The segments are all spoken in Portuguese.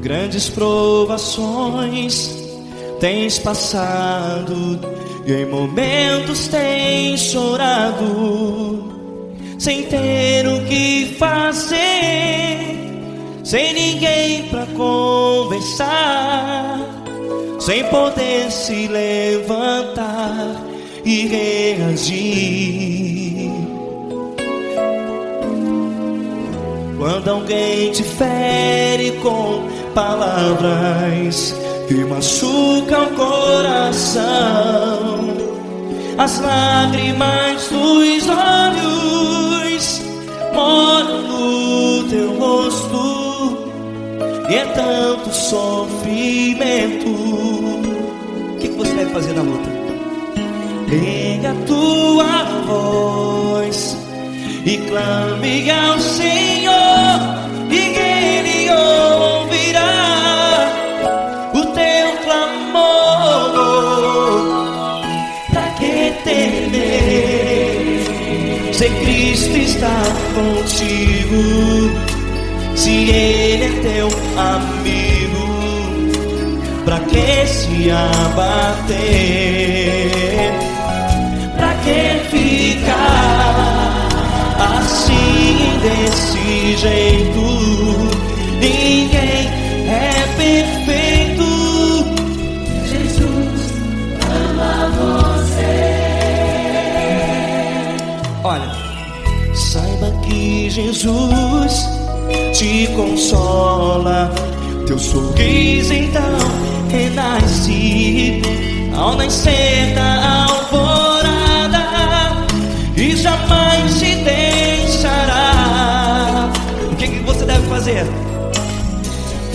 Grandes provações tens passado e em momentos tens chorado, sem ter o que fazer, sem ninguém pra conversar, sem poder se levantar e reagir. Quando alguém te fere com palavras que machucam o coração, as lágrimas dos olhos moram no teu rosto, e é tanto sofrimento. O que você deve fazer na luta? Erga a tua voz e clame ao Senhor, e Ele ouvirá o teu clamor. Pra que temer, se Cristo está contigo, se Ele é teu amigo? Pra que se abater? Pra que ficar assim, desse jeito? Ninguém é perfeito. Jesus ama você. Olha, saiba que Jesus te consola, teu sorriso então renasce ao nascer da alvorada, e jamais te deixará. O que você deve fazer?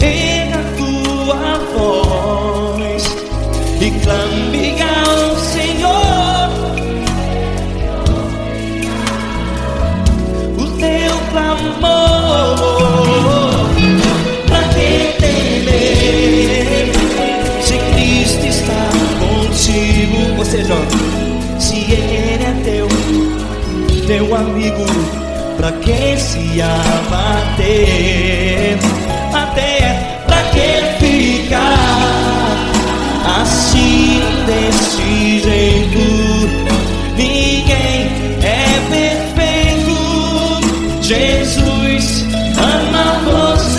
Erga a tua voz e clame ao Senhor, o teu clamor. Pra que temer, se Cristo está contigo? Ou seja, se Ele é teu amigo, pra que se abater? Até pra que ficar assim, desse jeito? Ninguém é perfeito. Jesus ama você.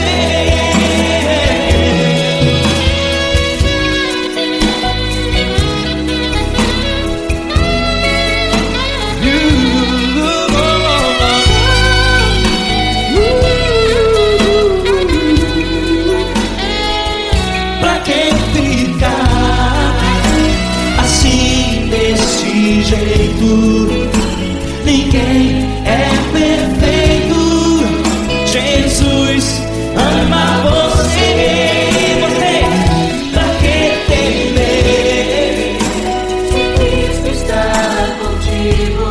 Ninguém é perfeito. Jesus ama você. Pra que temer, se Cristo está contigo,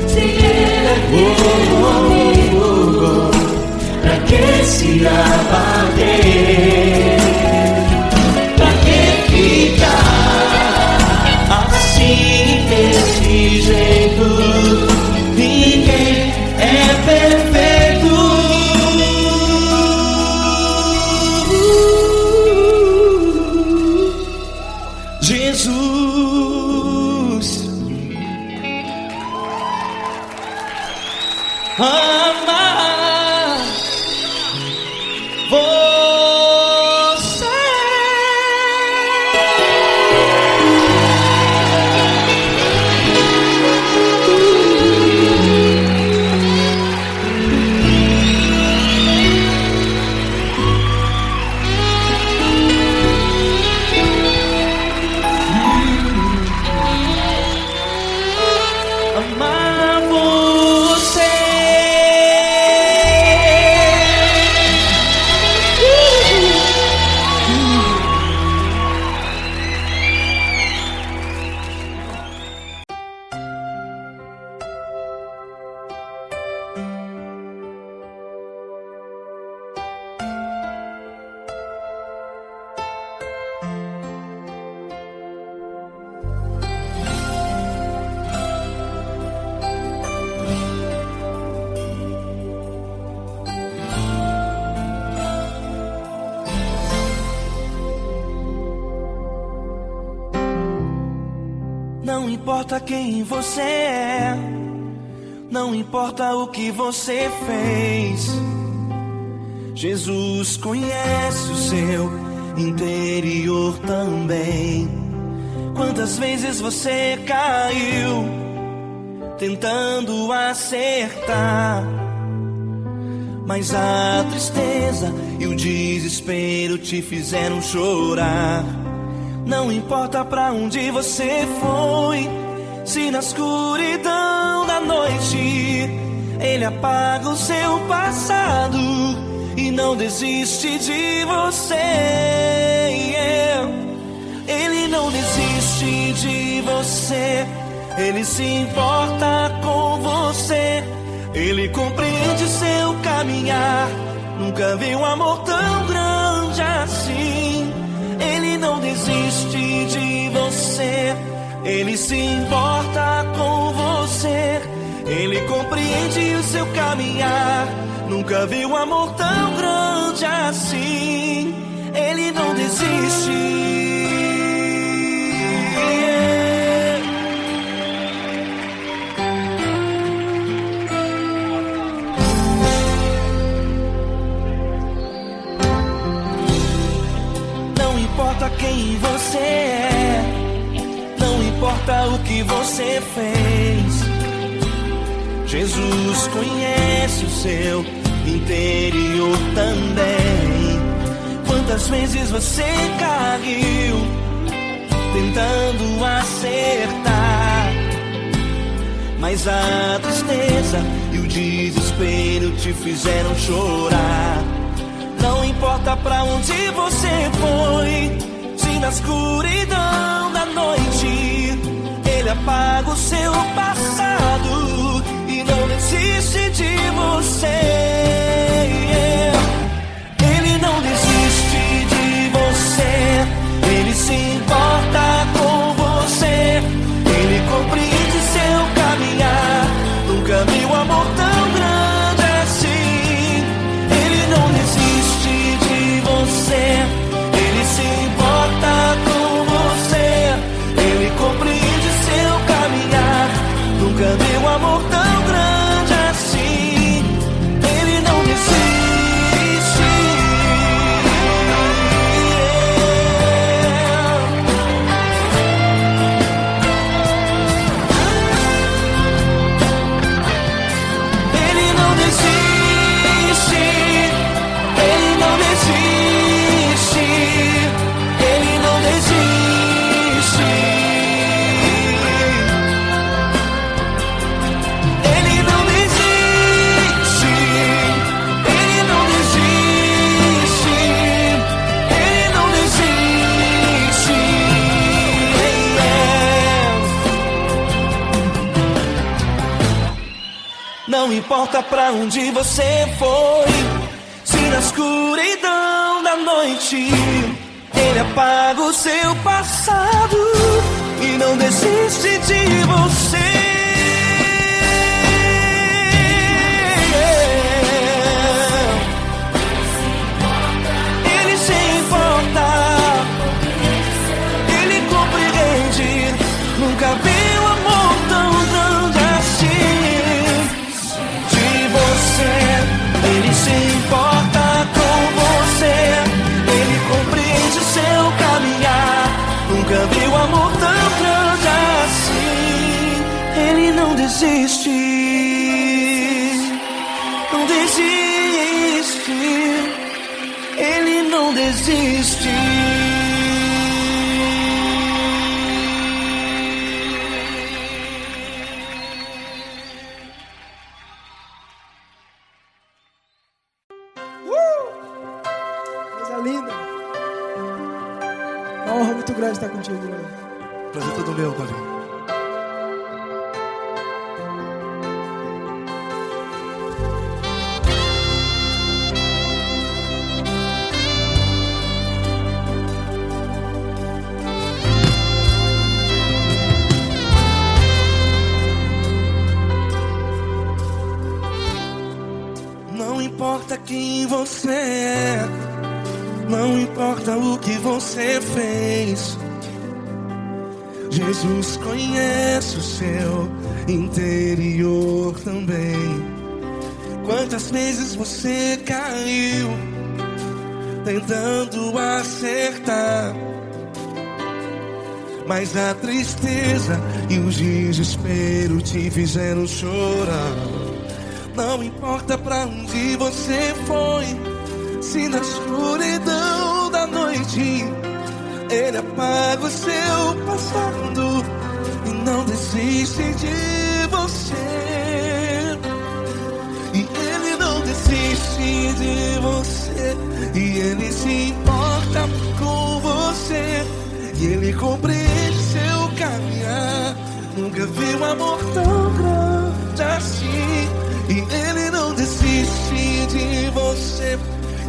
se Ele é teu amigo? Pra que se abater? Pra que ficar assim, desse jeito? Ninguém é perfeito. Jesus ama você. Amar importa quem você é, não importa o que você fez, Jesus conhece o seu interior também. Quantas vezes você caiu tentando acertar, mas a tristeza e o desespero te fizeram chorar. Não importa pra onde você foi, se na escuridão da noite Ele apaga o seu passado e não desiste de você. Ele não desiste de você, Ele se importa com você, Ele compreende seu caminhar. Nunca vi um amor tão grande assim. Ele não desiste de você, Ele se importa com você, Ele compreende o seu caminhar. Nunca vi um amor tão grande assim. Ele não desiste. Não importa quem você é, não importa o que você fez, Jesus conhece o seu interior também. Quantas vezes você caiu tentando acertar, mas a tristeza e o desespero te fizeram chorar. Não importa pra onde você foi, se na escuridão da noite Ele apaga o seu passado e não desiste de você. Ele não desiste de você, Ele se importa com você, Ele compreende seu caminhar. Nunca vi um amor tão grande assim. Ele não desiste de você, Ele se importa com você, Ele compreende seu caminhar. Nunca vi um amor tão grande assim. Ele não desiste. Ele não desiste. Ele não desiste. Ele não desiste. Ele não desiste. Ele não desiste. Ele não desiste. Não importa pra onde você foi, se na escuridão da noite Ele apaga o seu passado e não desiste de você. Ele se importa, Ele compreende. Nunca vi um amor tão grande assim. De você, Ele se importa com você, Ele compreende o seu caminhar. Nunca vi um amor tão grande assim. Ele não desiste, não desiste. Ele não desiste. Coisa linda. Uma honra muito grande estar contigo, Lula. Prazer todo meu, Paulinho. Não importa quem você é, não importa o que você fez, Jesus conhece o seu interior também. Quantas vezes você caiu tentando acertar, mas a tristeza e o desespero te fizeram chorar. Não importa pra onde você foi, se na escuridão da noite Ele apaga o seu passado e não desiste de você. E Ele não desiste de você, e Ele se importa com você, e Ele compreende seu caminhar. Nunca vi um amor tão grande assim. E Ele não desiste de você,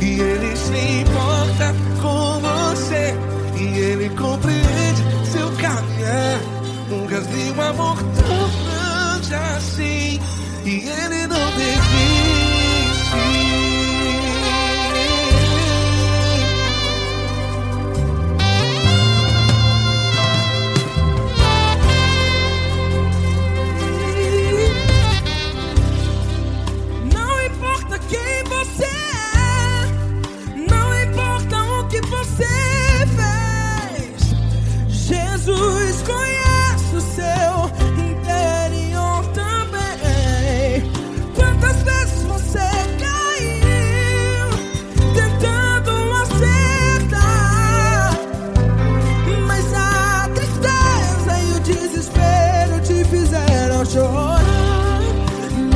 e Ele se importa com você, e Ele compreende seu caminhar. Nunca vi um amor tão grande assim. E Ele não desiste. Não importa quem você é, não importa o que você fez, Jesus conhece o seu interior também. Quantas vezes você caiu tentando acertar, mas a tristeza e o desespero te fizeram chorar.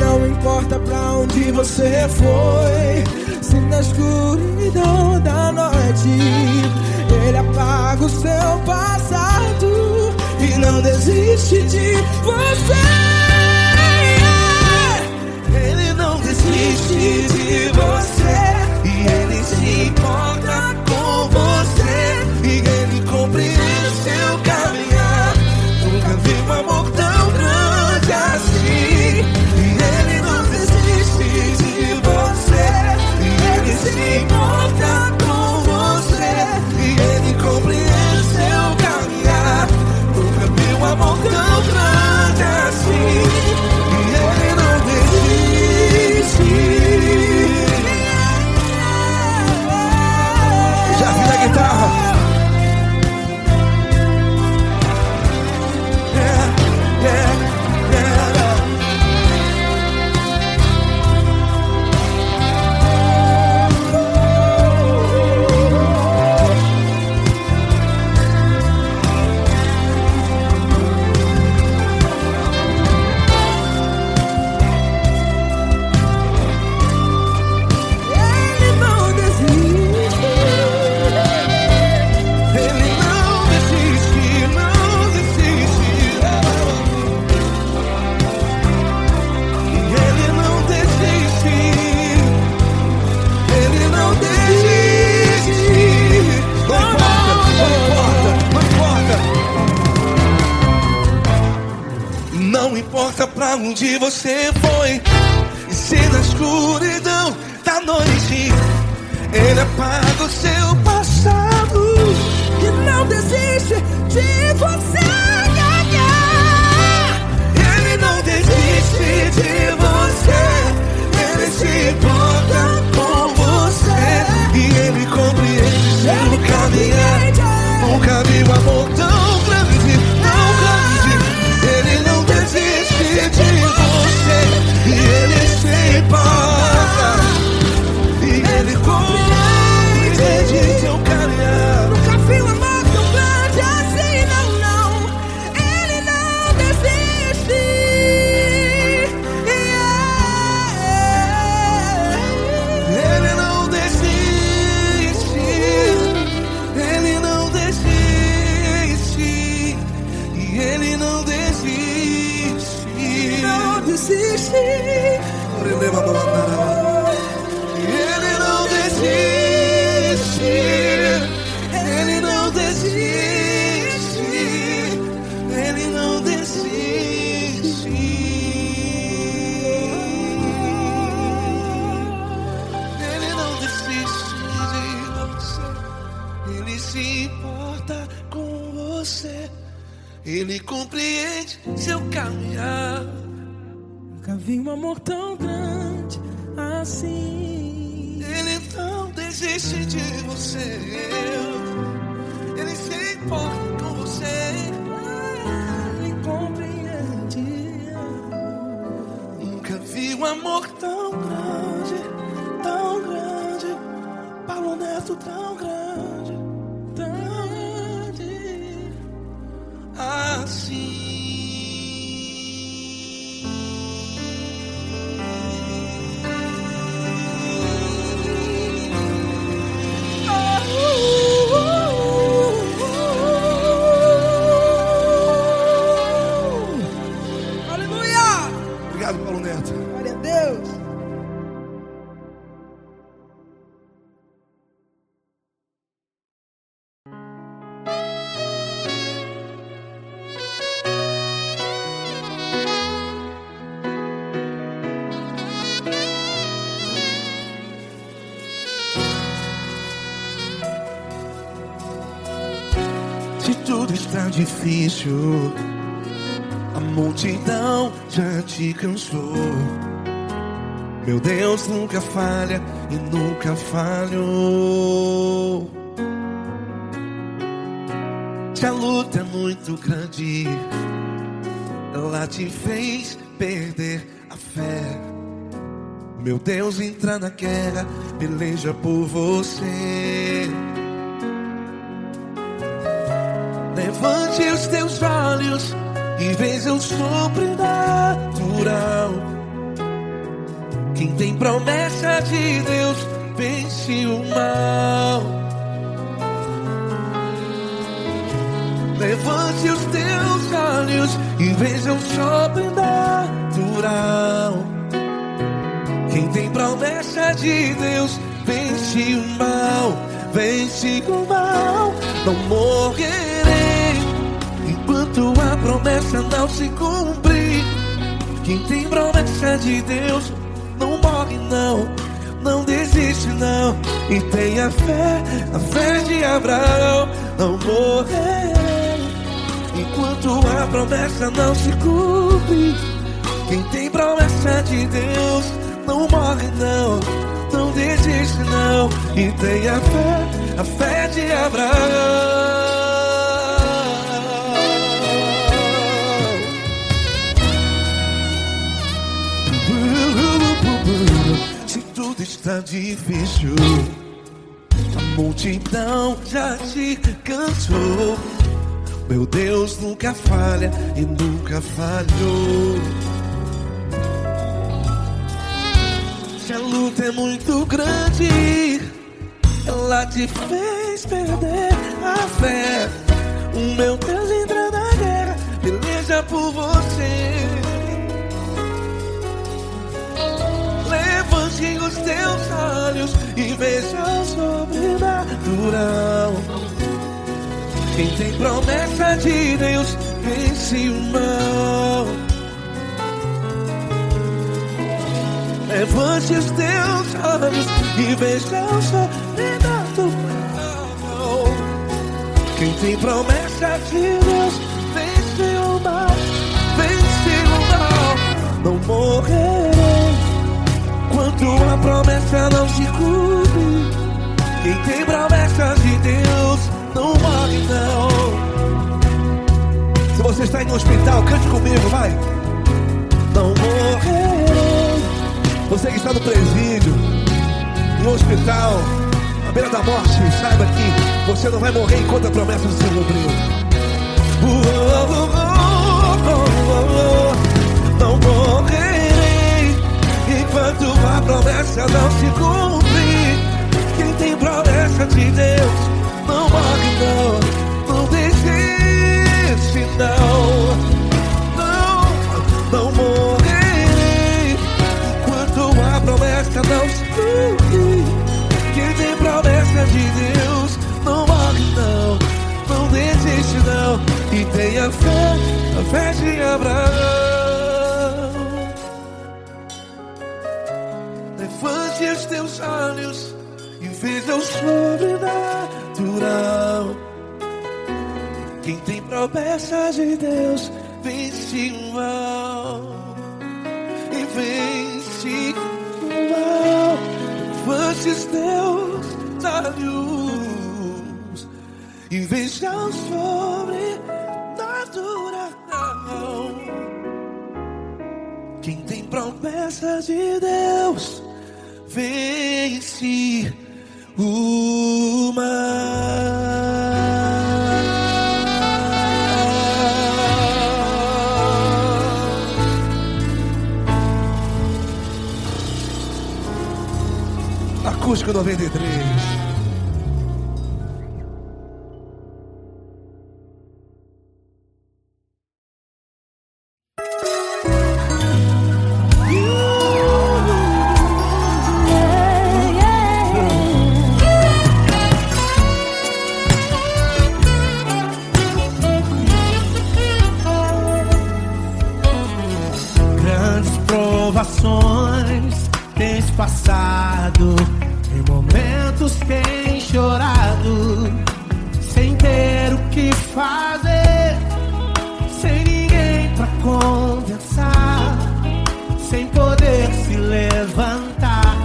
Não importa pra onde você foi, se na escuridão da noite Ele apaga o seu passado e não desiste de você. Ele não desiste de você, e Ele se importa com você, e Ele compreende seu caminhar. Nunca vi um amor tão grande assim. E Ele não desiste de você, e Ele se importa com você, e Ele compreende seu caminhar. Nunca vi um amor tão grande assim. E Ele não desiste. Já vi na guitarra. Ele não desiste. Ele não desiste, não desiste. E Ele não desiste. Ele não desiste. Não importa, não importa. Não importa pra onde você foi, e se na escuridão da noite Ele apaga o seu passado E não desiste de você. Ele não desiste de você, Ele se importa com você, e Ele compreende seu caminhar. Nunca vi um amor tão grande, tão grande. Ele não desiste de você, e Ele se importa, e Ele compreende seu caminhar. Nunca vi um amor tão grande assim, não, não. Ele não desiste. Ele não desiste. Ele não desiste. E Ele não desiste. Não desiste. Ele não desiste. Ele não desiste. Ele não desiste. Ele não desiste de você. Ele se importa com você. Ele Nunca vi um amor tão grande assim. Ele não desiste de você. Ele se importa com você. Ele compreende. Nunca vi um amor tão grande, Paulo Neto tão grande, assim. Aleluia! Obrigado, Paulo Neto. Glória a Deus. Se tudo está difícil, a multidão já te cansou. Meu Deus nunca falha e nunca falhou. Se a luta é muito grande, ela te fez perder a fé. Meu Deus entra na guerra, peleja por você. Levante os teus olhos e veja o sobrenatural. Quem tem promessa de Deus vence o mal. Levante os teus olhos e veja o sobrenatural. Quem tem promessa de Deus vence o mal. Vence o mal. Não morrerei enquanto a promessa não se cumprir. Quem tem promessa de Deus não morre não, não desiste não. E tenha fé, a fé de Abraão. Não morrerei enquanto a promessa não se cumpre. Quem tem promessa de Deus não morre não, não desiste não. E tenha fé, a fé de Abraão. Se tudo está difícil, a multidão já te cansou. Meu Deus nunca falha e nunca falhou. Se a luta é muito grande, ela te fez perder a fé. O meu Deus entra na guerra, peleja por você. Levante os teus olhos e veja o sobrenatural. Quem tem promessa de Deus vence o mal. Levante os teus olhos e veja o sobrenatural. Quem tem promessa de Deus vence o mal. Vence o mal. Não morrerei enquanto a promessa não se cumpre. Quem tem promessa de Deus não morre não. Se você está em um hospital, cante comigo, vai. Não morrerei. Você que está no presídio, em um hospital, à beira da morte, saiba que você não vai morrer enquanto a promessa não se cumpriu. Não morrerei enquanto a promessa não se cumprir. Quem tem promessa de Deus não morre não, não desiste não. Não morrerei enquanto a promessa não se cumprir. Quem tem promessa de Deus não morre não, não desiste não. E tenha fé, a fé de Abraão. Levante os teus olhos e veja o sobrenatural. Quem tem promessa de Deus vence o mal. E vence o mal. Levantes teus olhos e veja o sobrenatural. Quem tem promessas de Deus vence o mal. Acústico 93. Grandes provações tens passado, em momentos tem chorado, sem ter o que fazer, sem ninguém pra conversar, sem poder se levantar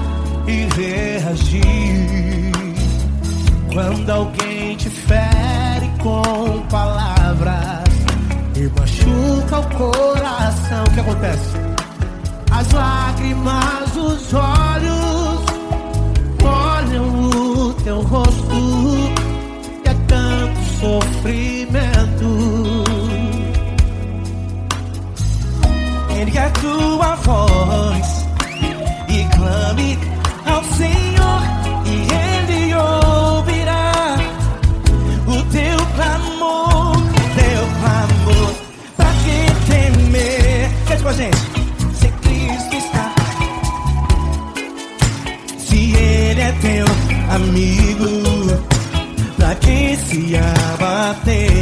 e reagir. Quando alguém te fere com palavras e machuca o coração, o que acontece? As lágrimas dos olhos olham o teu rosto e é tanto sofrimento. Ergue a tua voz e clame ao Senhor e Ele ouvirá o teu clamor, pra que temer? Cante com a gente. Se Cristo está, se Ele é teu amigo, pra que se abater?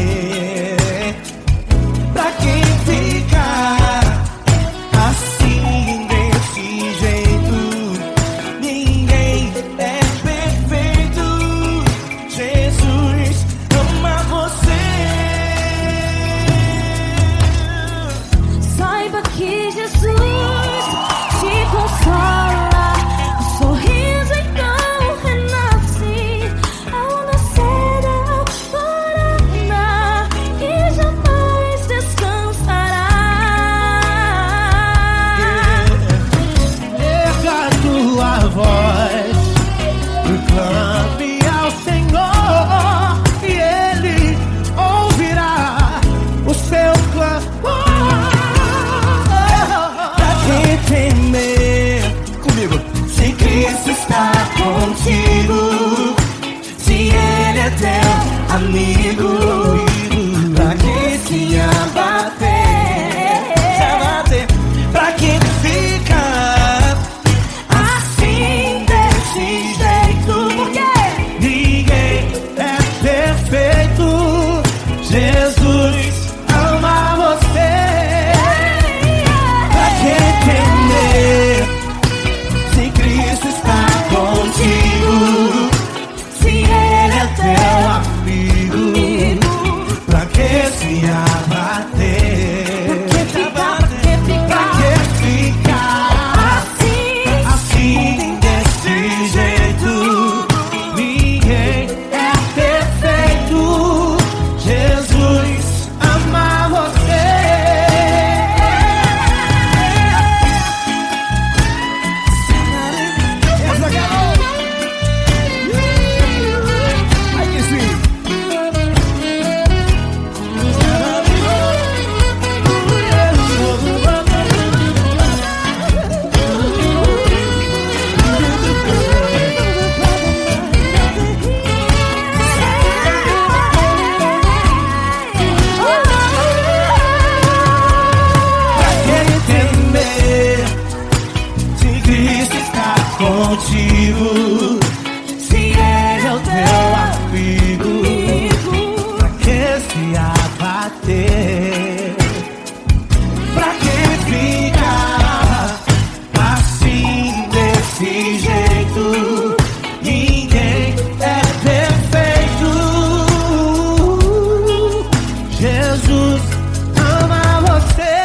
Pra que ficar assim desse jeito? Ninguém é perfeito. Jesus ama você. Saiba que Jesus te consola, o sorriso então renasce ao nascer da alvorada e jamais descansará. Erga a tua voz e clame ao Senhor e Ele ouvirá o seu clamor. Pra que temer? Comigo. Se Cristo está contigo, se Ele é teu amigo, pra que se abater? Pra que ficar assim desse jeito? Porque ninguém é perfeito. Jesus ama você. Pra que temer? Se Cristo está contigo, se Ele é teu amigo, pra que se abater? Pra que ficar assim desse jeito? Ninguém é perfeito. Jesus ama você. Ai que sim. Pra que temer? Se Cristo está contigo, se Ele é o teu amigo, pra que se abater? Pra que ficar assim desse jeito? Ninguém é perfeito. Jesus ama você.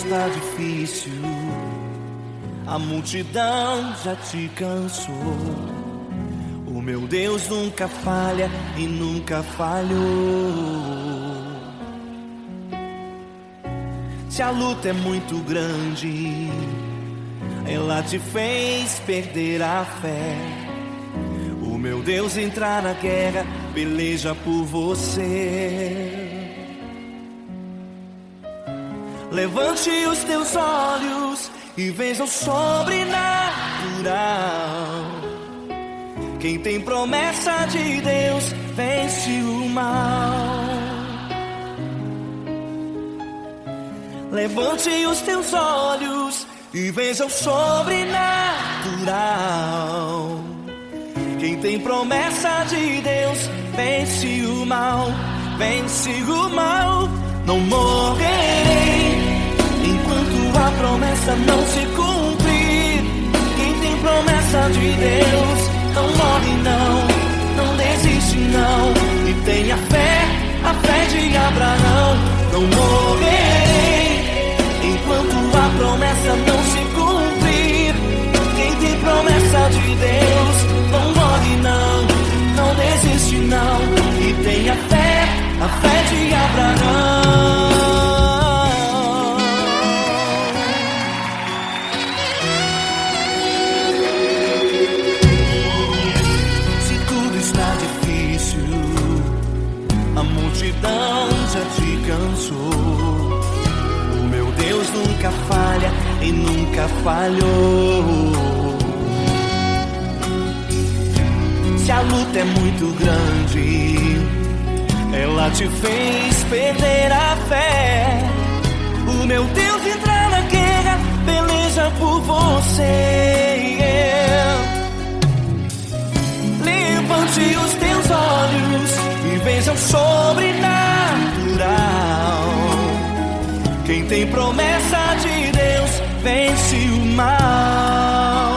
está difícil, a multidão já te cansou. O meu Deus nunca falha e nunca falhou. Se a luta é muito grande, ela te fez perder a fé. O meu Deus entrar na guerra, peleja por você. Levante os teus olhos e veja o sobrenatural. Quem tem promessa de Deus vence o mal. Levante os teus olhos e veja o sobrenatural. Quem tem promessa de Deus vence o mal, vence o mal. Não morrerei enquanto a promessa não se cumprir. Quem tem promessa de Deus não morre não desiste não. E tenha fé, a fé de Abraão. Não morrerei enquanto a promessa não se cumprir. Quem tem promessa de Deus não morre não desiste não. E tenha fé, a fé de Abraão. Se tudo está difícil, a multidão já te cansou. O meu Deus nunca falha e nunca falhou. Se a luta é muito grande, ela te fez perder a fé. O meu Deus entrar na guerra, peleja por você. Levante os teus olhos e veja o sobrenatural. Quem tem promessa de Deus vence o mal.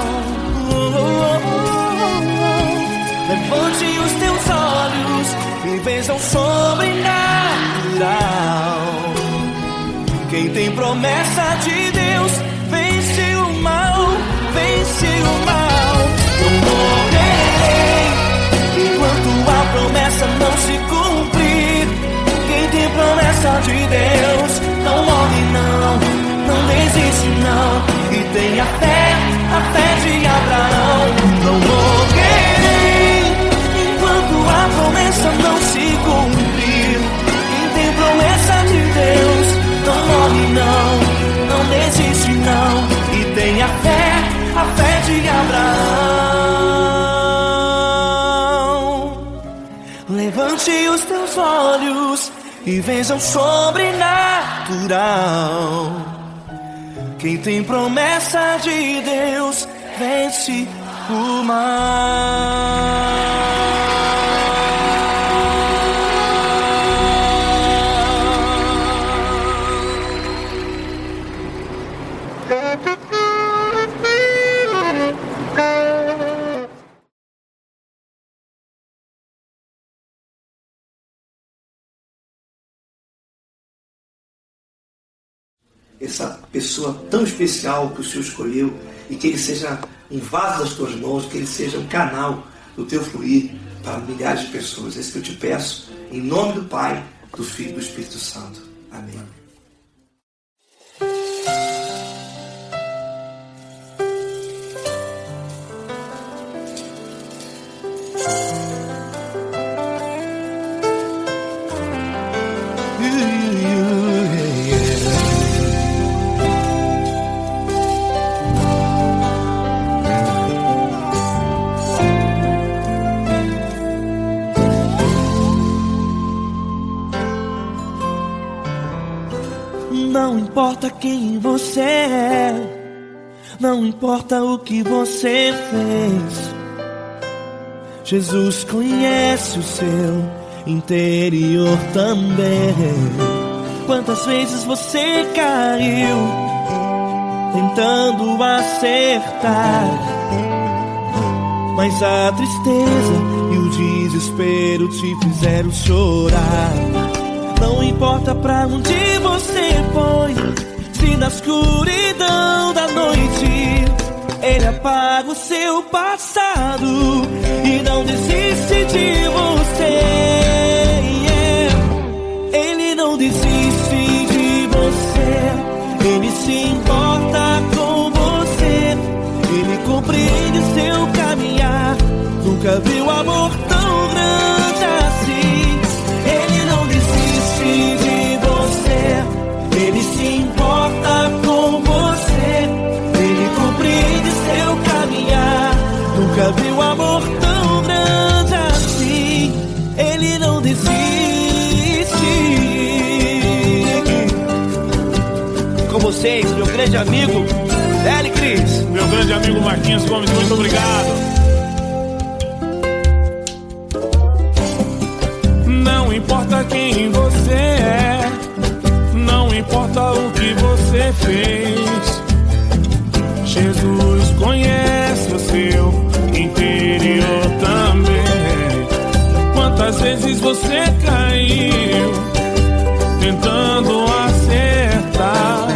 Levante os teus olhos e veja o sobrenatural. Quem tem promessa de Deus vence o mal, vence o mal. Não morrerei enquanto a promessa não se cumprir. Quem tem promessa de Deus não morre não desiste não. E tenha fé, a fé de Abraão. Não morrerei enquanto a promessa não se cumprir. Quem tem promessa de Deus não morre não desiste não. E tenha fé, a fé de Abraão. Levante os teus olhos e veja o sobrenatural. Quem tem promessa de Deus vence o mal. Essa pessoa tão especial que o Senhor escolheu, e que ele seja um vaso das tuas mãos, que ele seja um canal do teu fluir para milhares de pessoas. É isso que eu te peço, em nome do Pai, do Filho e do Espírito Santo. Amém. Não importa quem você é, não importa o que você fez, Jesus conhece o seu interior também. Quantas vezes você caiu tentando acertar, mas a tristeza e o desespero te fizeram chorar. Não importa pra onde você foi, se Se na escuridão da noite Ele apaga o seu passado e não desiste de você. Ele não desiste de você. Ele se importa com você. Ele compreende seu caminhar. Nunca viu amor tão grande assim. Ele não desiste de você. Ele se importa com você. Ele compreende seu caminhar. Nunca viu amor tão grande assim. Ele não desiste. Com vocês, meu grande amigo L. Cris. Meu grande amigo Marquinhos Gomes, muito obrigado. Não importa quem você é, não importa o que você fez, Jesus conhece o seu interior também. Quantas vezes você caiu tentando acertar,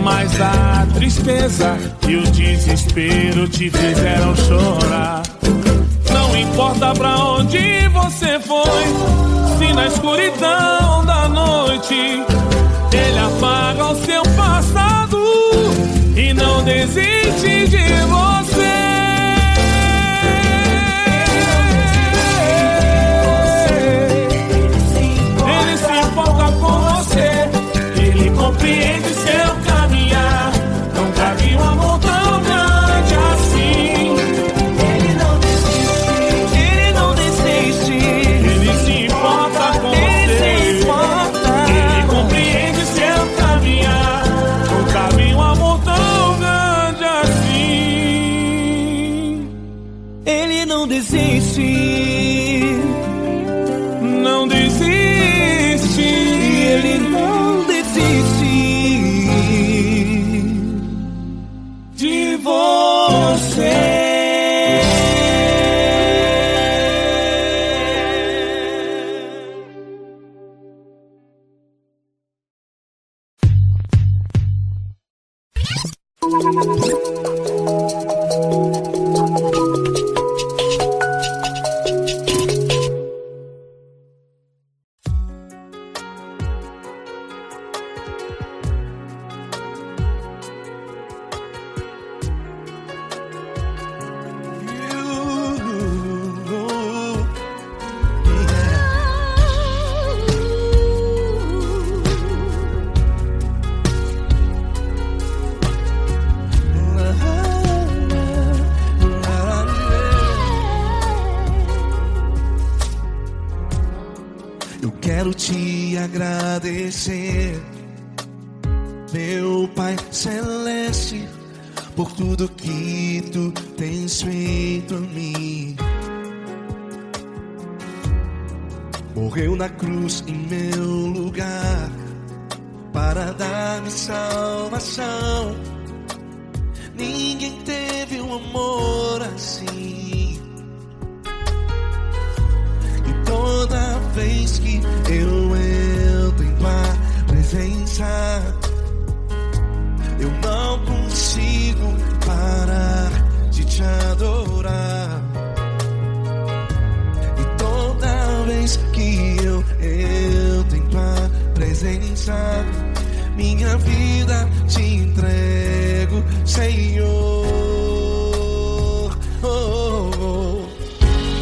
mas a tristeza e o desespero te fizeram chorar. Não importa pra onde você foi, se na escuridão da noite Ele apaga o seu passado e não desiste de você. Ele se importa com você. Ele compreende seu caminhar. Nunca vi um amor tão grande assim. Ele não desiste. Ele não desiste. Ele se importa com você. Ele compreende seu caminhar. Nunca vi um amor tão grande assim. Ele não desiste. Não desiste. Ele não desiste de você. Eu quero te agradecer, meu Pai Celeste, por tudo que tu tens feito a mim. Morreu na cruz em meu lugar para dar-me salvação. Ninguém teve um amor assim. E toda vez que eu entro em tua presença, eu não consigo parar de te adorar. E toda vez que eu entro em tua presença, minha vida te entrego, Senhor. Oh, oh.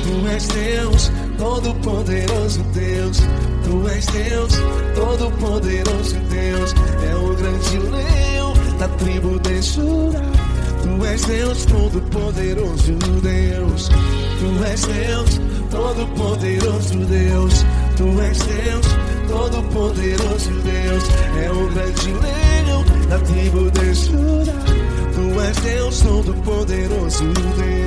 Tu és Deus, Todo-Poderoso Deus. Tu és Deus, Todo-Poderoso Deus. É o grande leão da tribo de Judá. Tu és Deus, Todo-Poderoso Deus. Tu és Deus, Todo-Poderoso Deus. Tu és Deus, Todo-Poderoso Deus. É o grande leão da tribo de Judá. Tu és Deus, Todo-Poderoso Deus.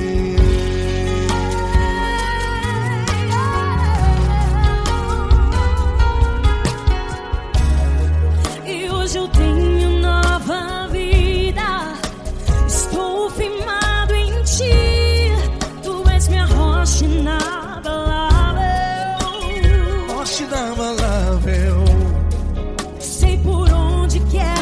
E hoje eu tenho nova vida. Estou firmado em ti. Tu és minha rocha inabalável. Rocha inabalável. Sei por onde quero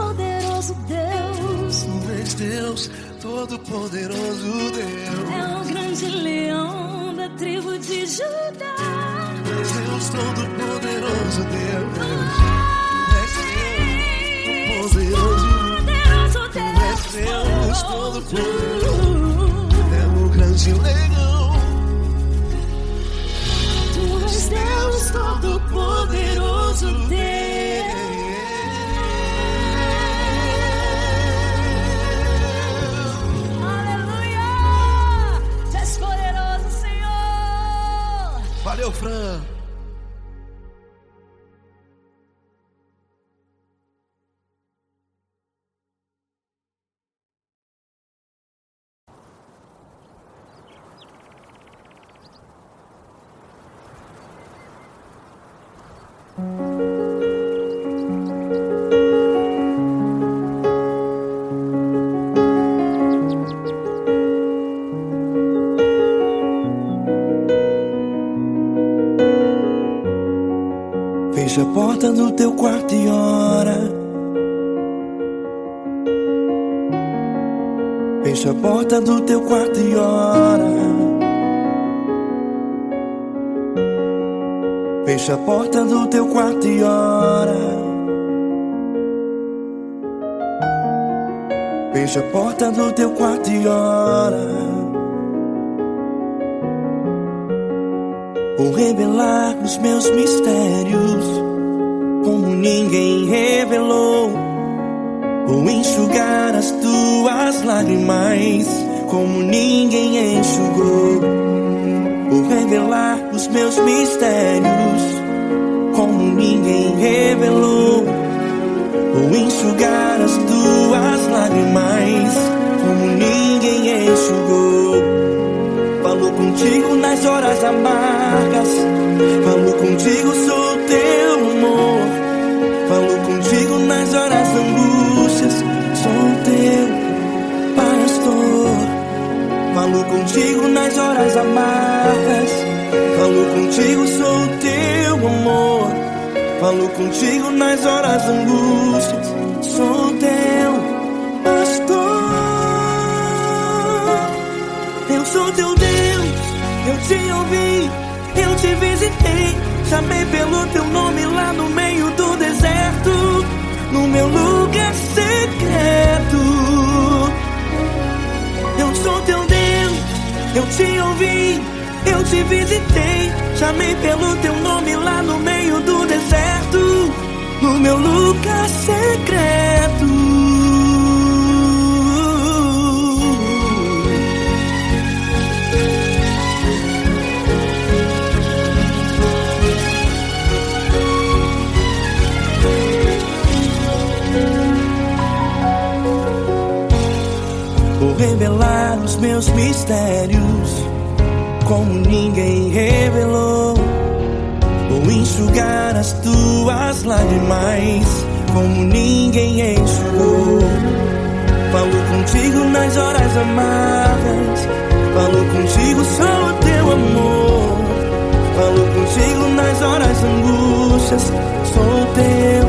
poderoso Deus. Tu és Deus, todo-poderoso Deus. É o grande leão da tribo de Judá. Tu és Deus, todo-poderoso Deus. Tu és Deus, Deus, Deus todo-poderoso. É o grande leão. Tu és Deus todo-poderoso Deus. Aleluia! Tu és poderoso, Senhor. Valeu, Fran. Fecha a porta do teu quarto e ora. Fecha a porta do teu quarto e ora. Fecha a porta do teu quarto e ora. Fecha a porta do teu quarto e ora. Vou revelar os meus mistérios como ninguém revelou. Vou enxugar as tuas lágrimas como ninguém enxugou. Vou revelar os meus mistérios como ninguém revelou. Vou enxugar as tuas lágrimas como ninguém enxugou. Falo contigo nas horas amargas. Falo contigo, sou teu amor. Falo contigo nas horas angústias. Sou teu pastor. Falo contigo nas horas amargas. Falo contigo, sou teu amor. Falo contigo nas horas angústias. Sou teu pastor. Eu sou teu Deus, eu te ouvi, eu te visitei. Chamei pelo teu nome lá no meio do deserto, no meu lugar secreto. Eu sou teu Deus, eu te ouvi, eu te visitei. Chamei pelo teu nome lá no meio do deserto, no meu lugar secreto. Vou revelar os meus mistérios como ninguém revelou. Vou enxugar as tuas lágrimas como ninguém enxugou. Falo contigo nas horas amargas. Falo contigo, sou teu amor. Falo contigo nas horas angústias. Sou teu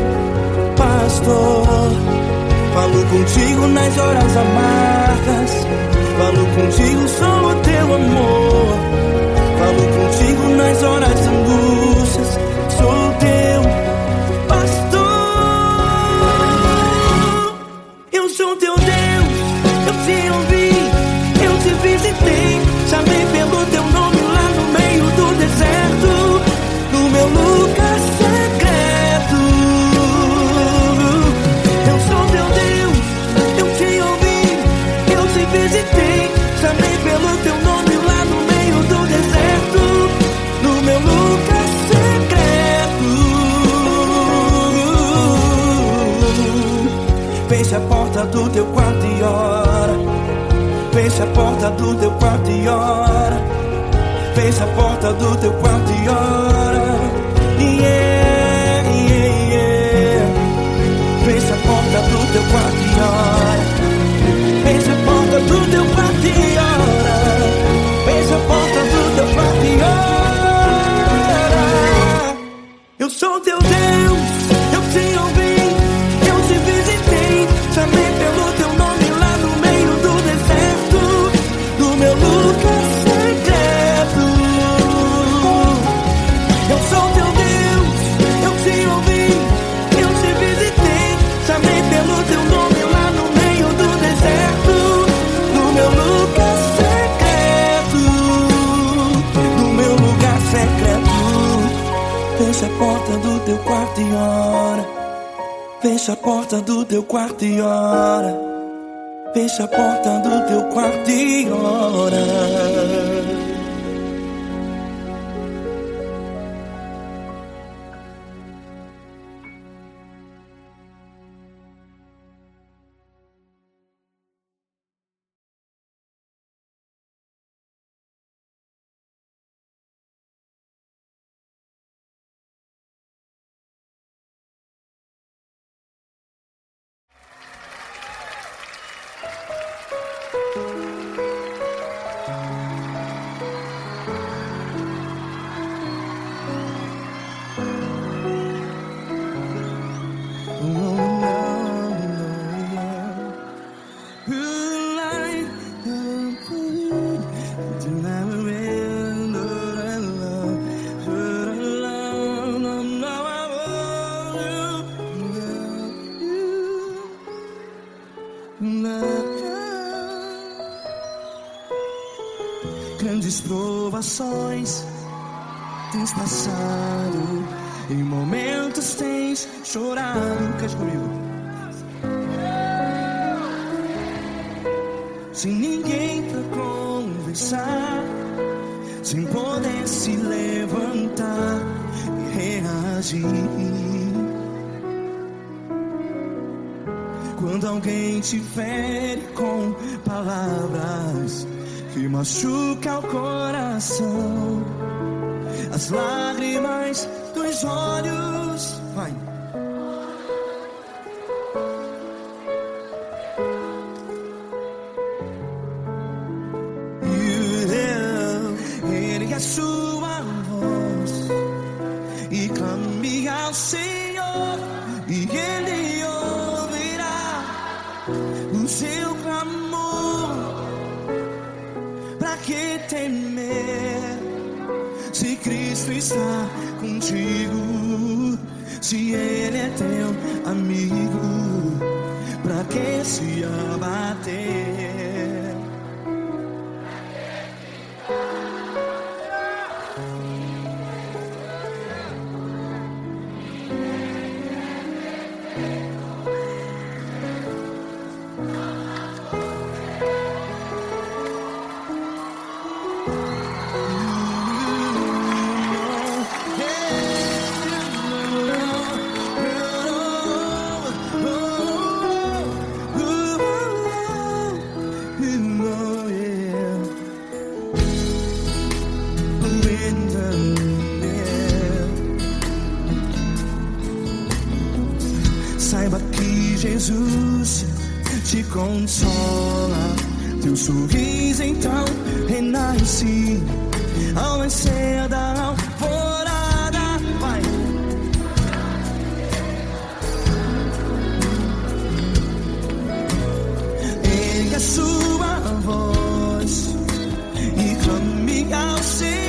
pastor. Falo contigo nas horas amargas. Falo contigo, sou o teu amor. Falo contigo nas horas angústias. Sou teu pastor. Eu sou teu Deus, eu te ouvi, eu te visitei. Chamei pelo teu nome lá no meio do deserto, no meu lugar secreto. Eu sou teu Deus, eu te ouvi, eu te visitei. Chamei pelo teu nome lá no meio do deserto, no meu lugar secreto. Fecha a porta do teu quarto e ora. Fecha a porta do teu quarto e ora. Fecha a porta do teu quarto e ora. Yeah, yeah, yeah. Fecha a porta do teu quarto e ora. Fecha a porta do teu quarto e ora. Fecha a porta do teu quarto e ora. Eu sou teu Deus, eu te ouvi, eu te visitei. Fecha a porta do teu quarto e ora. Fecha a porta do teu quarto e ora. Grandes provações tens passado, em momentos tens chorado. Cante comigo. Sem ninguém pra conversar, sem poder se levantar e reagir. Quando alguém te fere com palavras que machuca o coração, as lágrimas dos olhos, vai. Ele é sua voz e clame ao Senhor e Ele ouvirá o seu clamor. Pra que temer se Cristo está contigo? Se Ele é teu amigo, pra que se abater? Saiba que Jesus te consola, teu sorriso então renasce ao nascer da alvorada. Vai. Ele é sua voz e clame ao Senhor.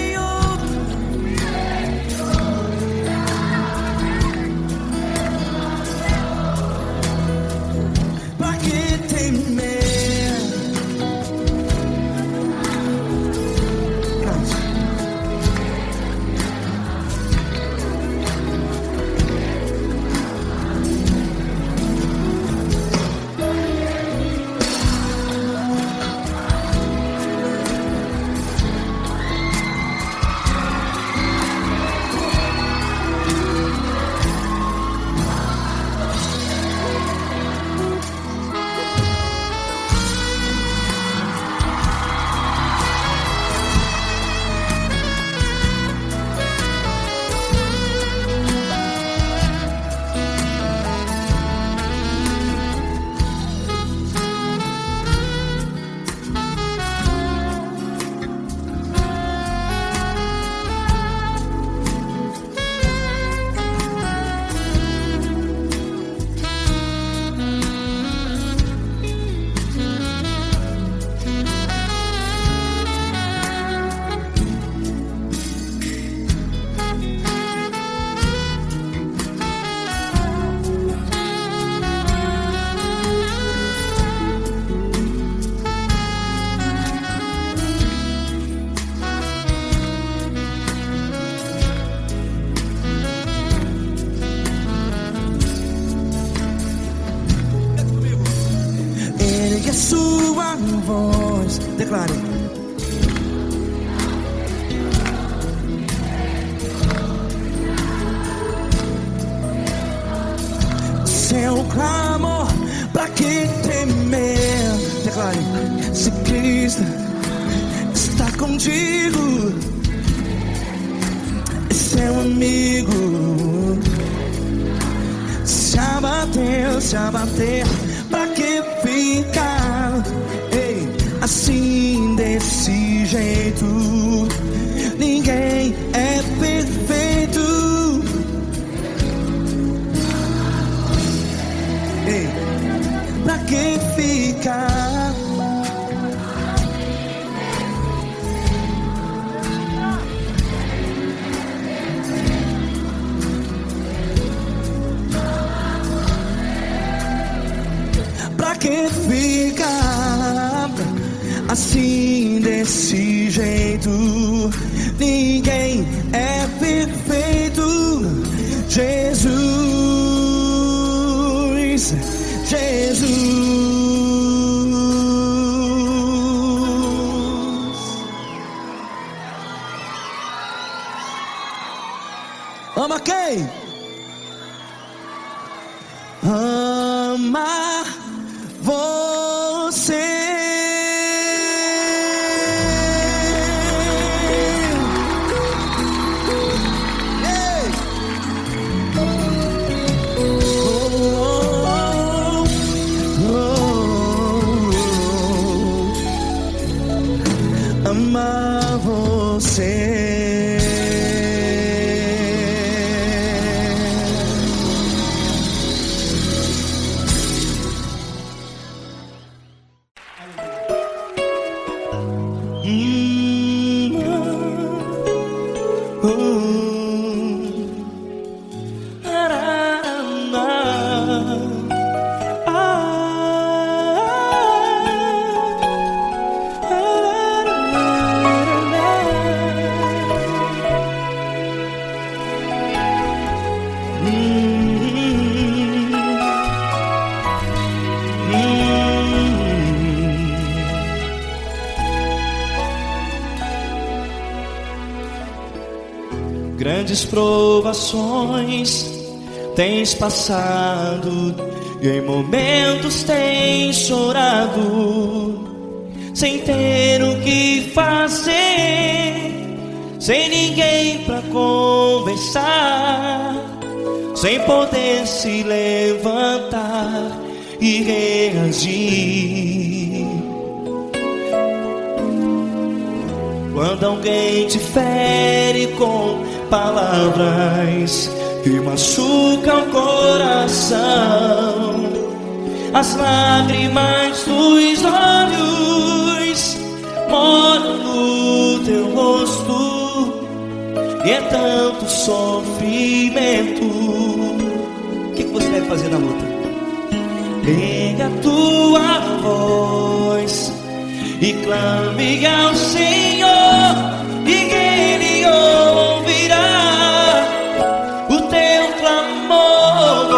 que a sua voz, declare. Seu clamor, pra que temer? Declare. Se Cristo está contigo, é seu amigo. Se abater, pra que ficar? Ei, assim desse jeito, ninguém é perfeito. Ei, pra que ficar? Pra que ficar assim desse jeito? Ninguém é perfeito. Jesus, Jesus. Ama quem? Ama você. Amar você. Grandes provações tens passado, e em momentos tens chorado, sem ter o que fazer, sem ninguém pra conversar, sem poder se levantar e reagir. Quando alguém te fere com palavras que machucam o coração, as lágrimas dos olhos moram no teu rosto, e é tanto sofrimento. O que você deve fazer na luta? Erga a tua voz e clame ao Senhor, e Ele ouvirá o teu clamor.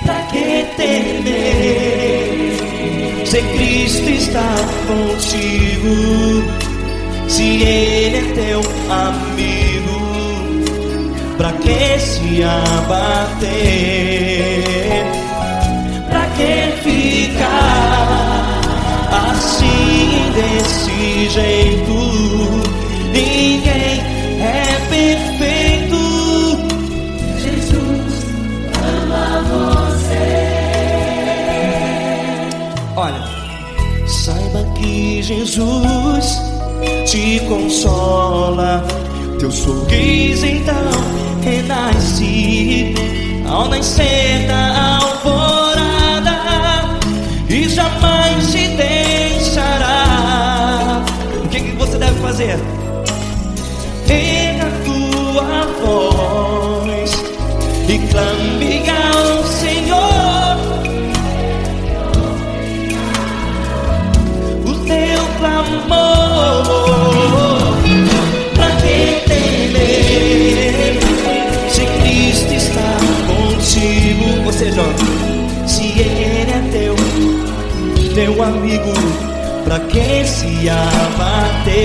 Pra que temer, se Cristo está contigo, se Ele é teu amigo? Pra que se abater? Pra que ficar assim desse jeito? Ninguém é perfeito. Jesus ama você. Olha, saiba que Jesus te consola, teu sorriso então renasce ao nascer da alvorada, e jamais te deixará. O que você deve fazer? Erga a tua voz e clame ao Senhor, o teu clamor. Pra que temer, se Cristo está contigo? Você, jovem, se Ele é teu teu amigo, pra que se abater?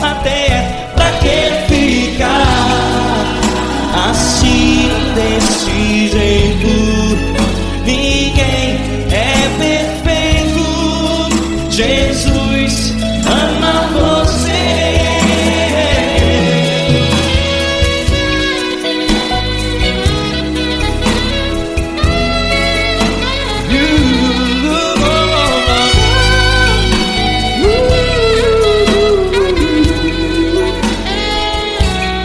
Até pra que ficar assim desse jeito? Ninguém é perfeito. Jesus ama você.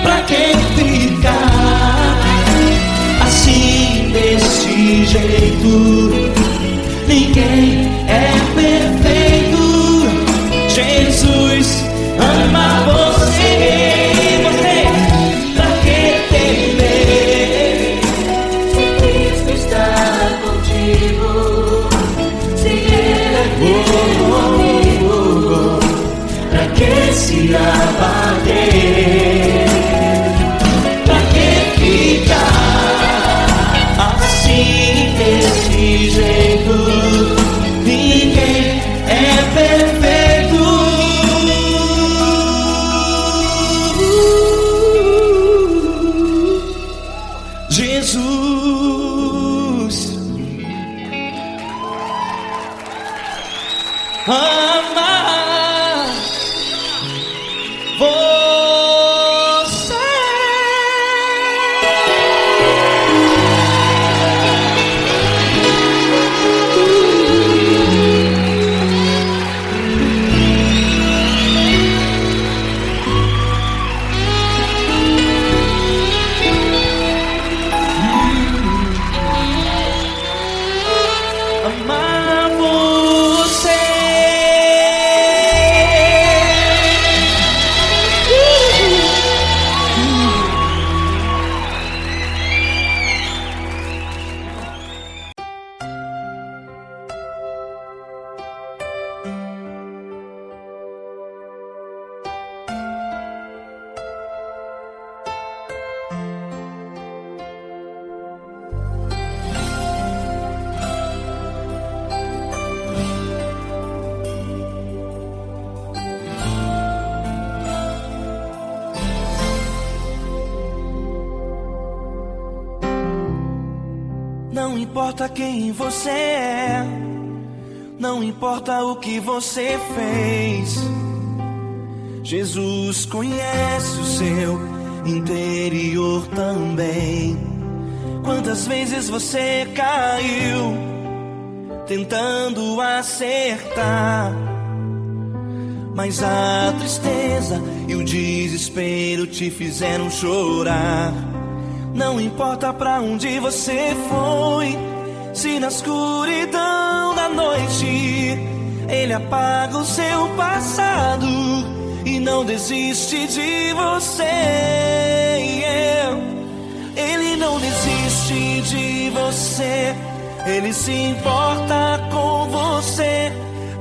Pra que ficar assim desse jeito? Ninguém é perfeito. Jesus ama você. Você, pra que temer? Se Cristo está contigo, se Ele é teu amigo, Pra que se abater? Pra que ficar assim desse jeito? Ninguém é perfeito. Jesus ama você. Amar você. Não importa quem você é, não importa o que você fez, Jesus conhece o seu interior também. Quantas vezes você caiu tentando acertar, mas a tristeza e o desespero te fizeram chorar. Não importa pra onde você foi, se na escuridão da noite Ele apaga o seu passado e não desiste de você. Ele não desiste de você, Ele se importa com você.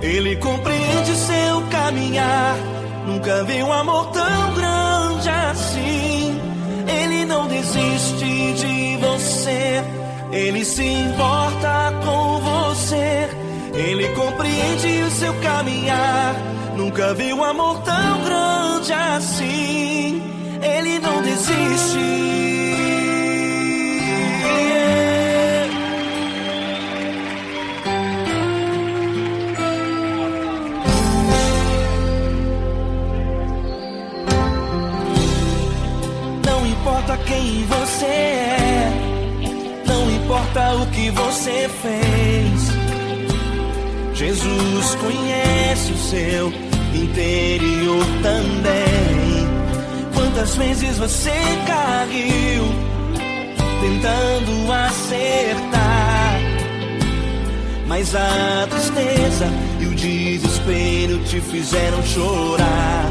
Ele compreende seu caminhar, nunca vi um amor tão grande assim. Ele não desiste de você, Ele se importa com você. Ele compreende o seu caminhar, nunca vi um amor tão grande assim. Ele não desiste. Não importa quem você é, não importa o que você fez, Jesus conhece o seu interior também. Quantas vezes você caiu tentando acertar, mas a tristeza e o desespero te fizeram chorar.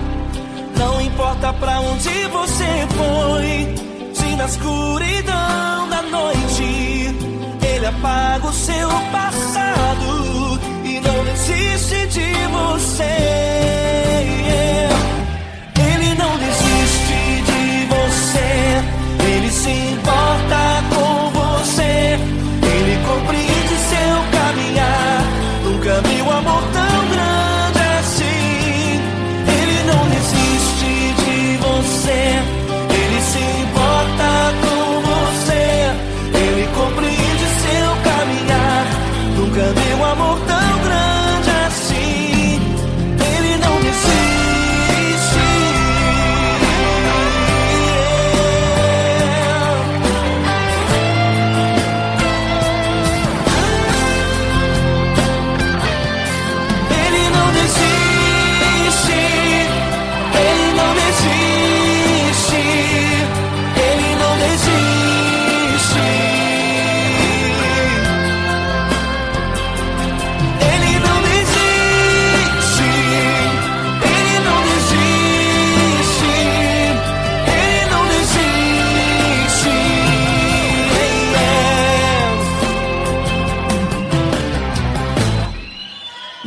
Não importa pra onde você foi, se na escuridão da noite Ele apaga o seu passado e não desiste de você. Ele não desiste de você, Ele se importa com você. Ele compreende seu caminhar,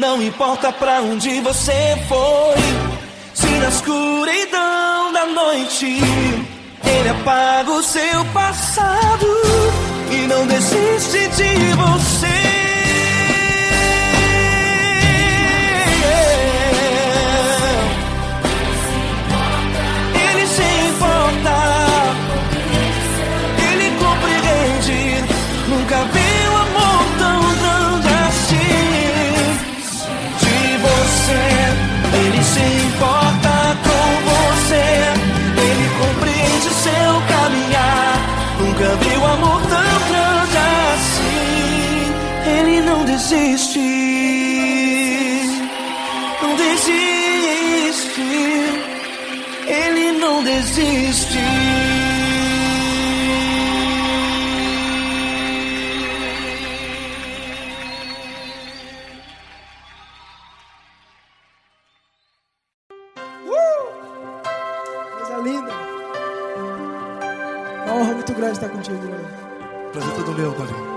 Não importa pra onde você foi, se na escuridão da noite Ele apaga o seu passado e não desiste de você. Ele se importa, Ele compreende. Nunca vi um amor tão grande assim de você. Ele se importa com você, Ele compreende o seu caminhar. Nunca vi um amor tão grande assim. Ele não desiste, não desiste. Ele não desiste. Coisa linda. É uma honra muito grande estar contigo, Glória. Prazer todo meu, Paulinho.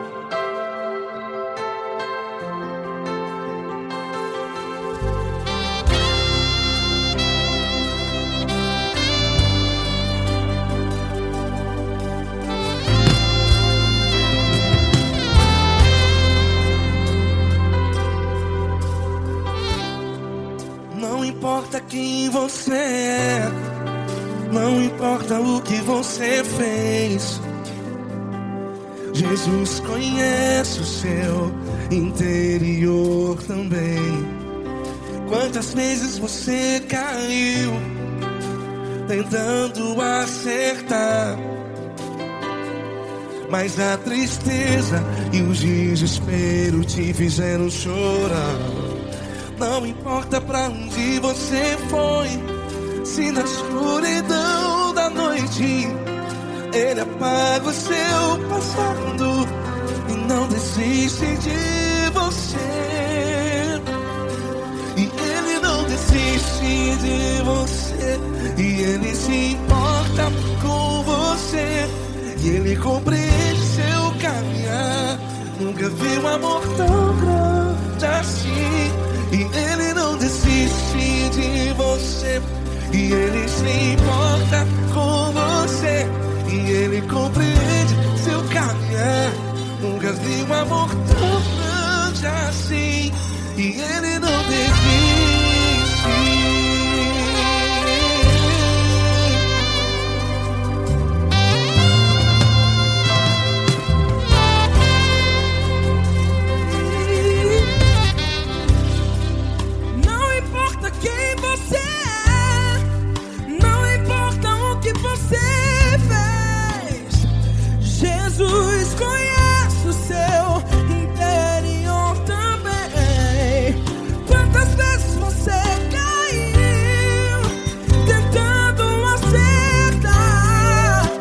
Não importa quem você é, não importa o que você fez, Jesus conhece o seu interior também. Quantas vezes você caiu tentando acertar, mas a tristeza e o desespero te fizeram chorar. Não importa pra onde você foi, se na escuridão da noite Ele apaga o seu passado e não desiste de você. E Ele não desiste de você, e Ele se importa com você, e Ele compreende seu caminhar. Nunca vi um amor tão grande assim. E Ele não desiste de você, e Ele se importa com você, e Ele compreende seu caminhar. Nunca vi um amor tão grande assim. E Ele não desiste. Quem você é, não importa o que você fez, Jesus conhece o seu interior também. Quantas vezes você caiu tentando acertar,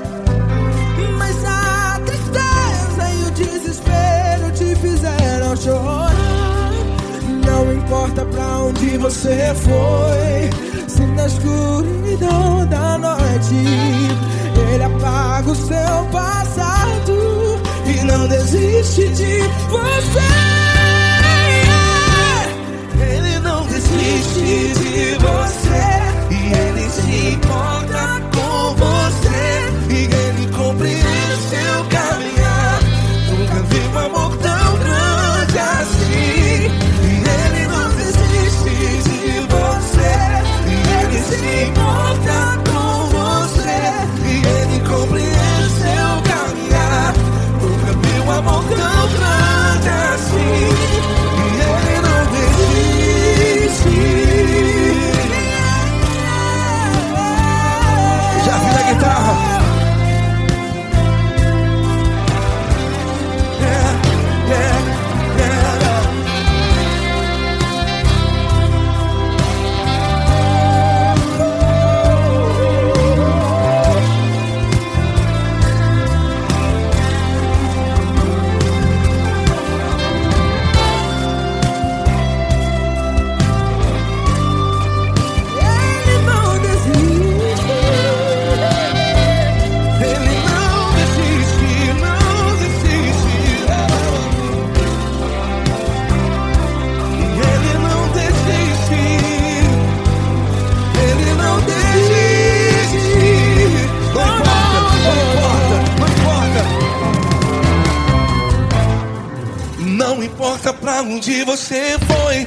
mas a tristeza e o desespero te fizeram chorar. Não importa pra onde você foi, se na escuridão da noite Ele apaga o seu passado e não desiste de você. Ele não desiste de você, e Ele se importa com você, e Ele compreende seu caminhar. Nunca vi um amor tão grande assim. Se importa com você, e Ele compreende seu caminhar. Nunca vi um amor tão grande Não importa pra onde você foi,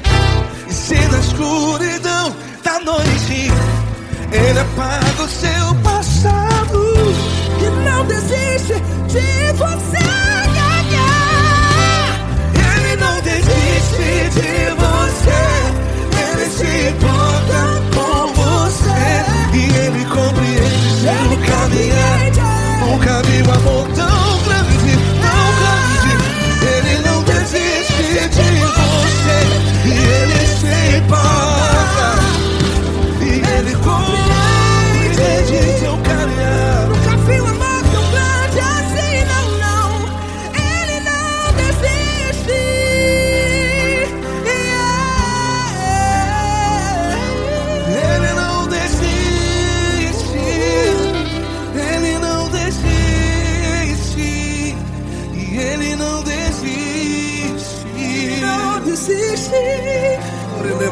e se na escuridão da noite Ele apaga o seu passado E não desiste de você. Ele não desiste de você. Ele se importa com você e Ele compreende seu caminhar. Nunca vi um amor tão grande, tão grande. Ele não desiste de você e Ele se importa e Ele compreende seu caminhar. Nunca vi um amor tão grande assim, não, não. Ele não desiste. Ele não desiste. Ele não desiste. E Ele não desiste. Não desiste. Ele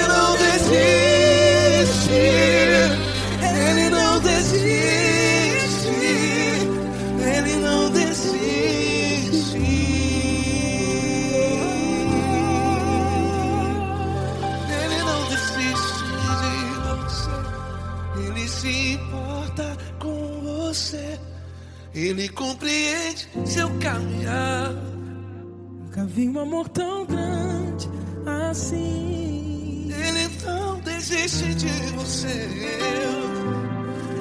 não desiste. Ele não desiste. Ele não desiste. Ele não desiste de você. Ele se importa com você. Ele compreende seu caminhar. Nunca vi um amor tão grande assim. Ele não desiste de você.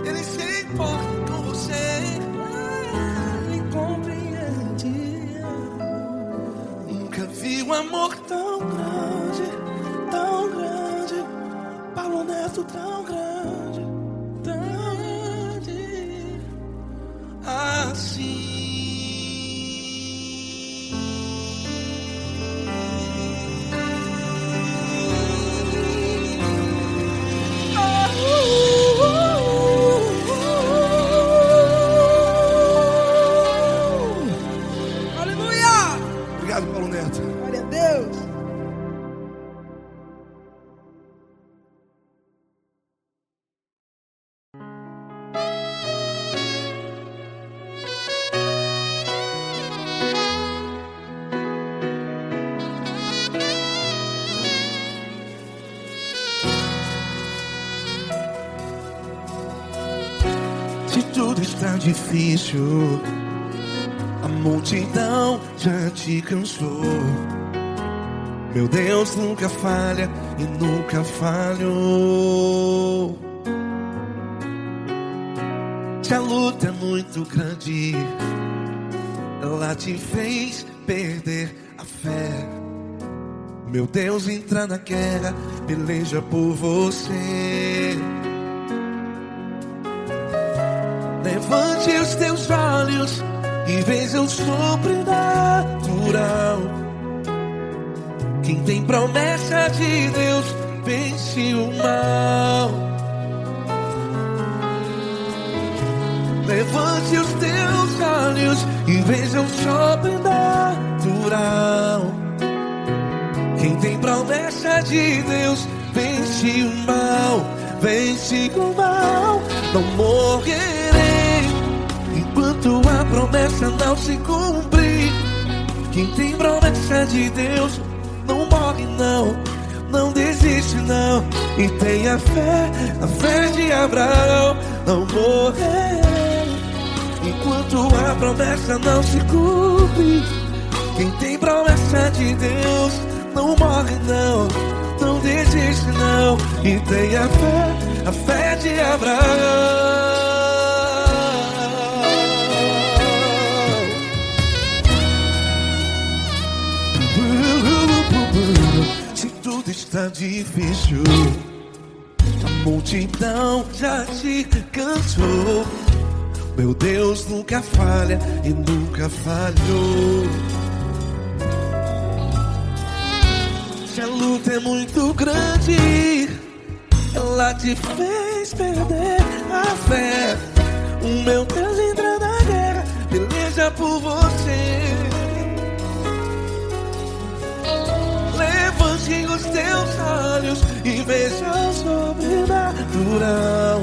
Ele se importa com você. Ele compreende. Nunca vi um amor tão grande, tão grande. Paulo Neto tão grande, tão grande assim. Aleluia! Obrigado, Paulo Neto. Glória a Deus. Se tudo está difícil, a multidão já te cansou. Meu Deus nunca falha e nunca falhou. Se a luta é muito grande, ela te fez perder a fé. Meu Deus entra na guerra, peleja por você. Levante os teus olhos e veja o sobrenatural. Quem tem promessa de Deus vence o mal. Levante os teus olhos e veja o sobrenatural. Quem tem promessa de Deus vence o mal. Vence o mal. Não morrerei enquanto a promessa não se cumprir. Quem tem promessa de Deus não morre não, não desiste não. E tenha fé, a fé de Abraão. Não morrerei enquanto a promessa não se cumpre. Quem tem promessa de Deus não morre não, não desiste não. E tenha fé, a fé de Abraão. Se tudo está difícil, a multidão já te cansou. Meu Deus nunca falha e nunca falhou. Se a luta é muito grande, ela te fez perder a fé. O meu Deus entra na guerra, peleja por você. Levante os teus olhos e veja o sobrenatural.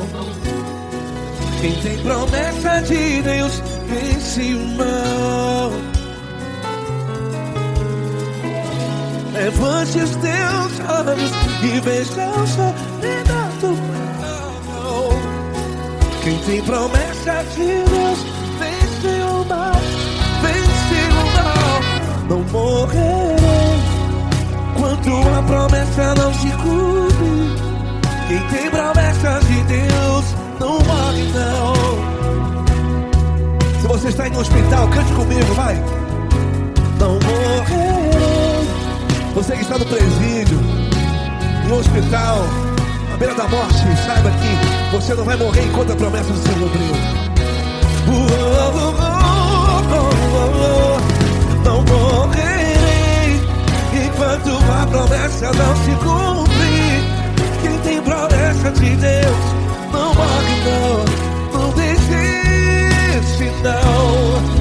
Quem tem promessa de Deus vence o mal. Levante os teus olhos e veja o sobrenatural. Quem tem promessa de Deus vence o mal, vence o mal. Não morrerei quando a promessa não se cumpre. Quem tem promessa de Deus não morre não. Se você está em um hospital, cante comigo, vai. Não morrerei. Você que está no presídio, em um hospital, à beira da morte, saiba que você não vai morrer enquanto a promessa não se cumpriu. Não morrerei enquanto a promessa não se cumprir. Quem tem promessa de Deus não morre não. Não desiste não.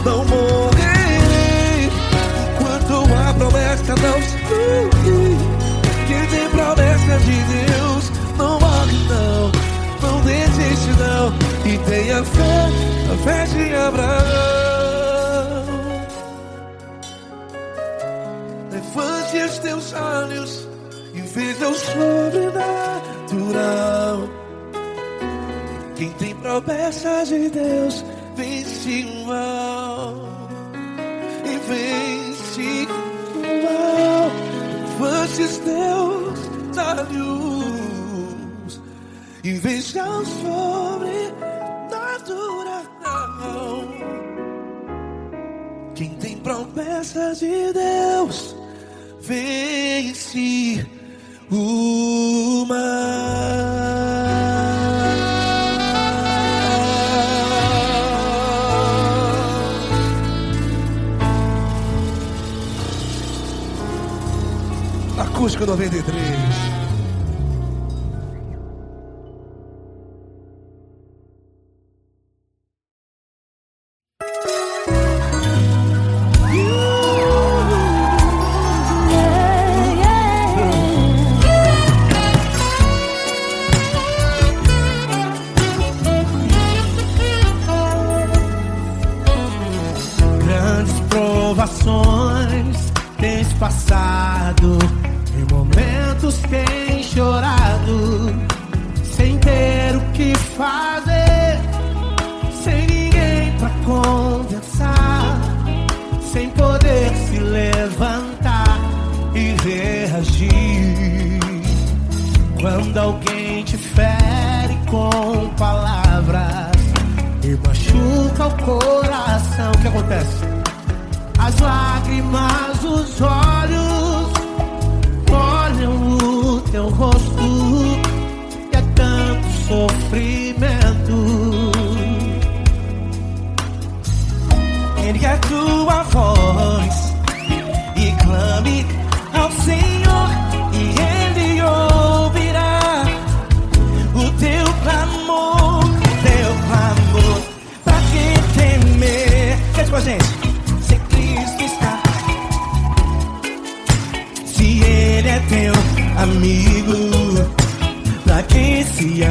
Não morrerei enquanto a promessa não se cumprir. Quem tem promessa de Deus não morre não. Não desiste não. E tenha fé, a fé de Abraão. Levante os teus olhos e veja o sobrenatural. Quem tem promessa de Deus vence o mal. E vence o mal. Levante os teus olhos e veja o sobrenatural. Quem tem promessa de Deus vence o mal. Acústico 93. Grandes provações tens passado, em momentos tens chorado, sem ter o que fazer, sem ninguém pra conversar, sem poder se levantar e reagir. Quando alguém te fere com palavras e machuca o coração, o que acontece? As lágrimas dos olhos olham o teu rosto, e é tanto sofrimento. Ergue a tua voz e clame ao Senhor, e Ele ouvirá o teu clamor, pra que temer? Cante com a gente. Se Cristo está, se Ele é teu amigo, pra que se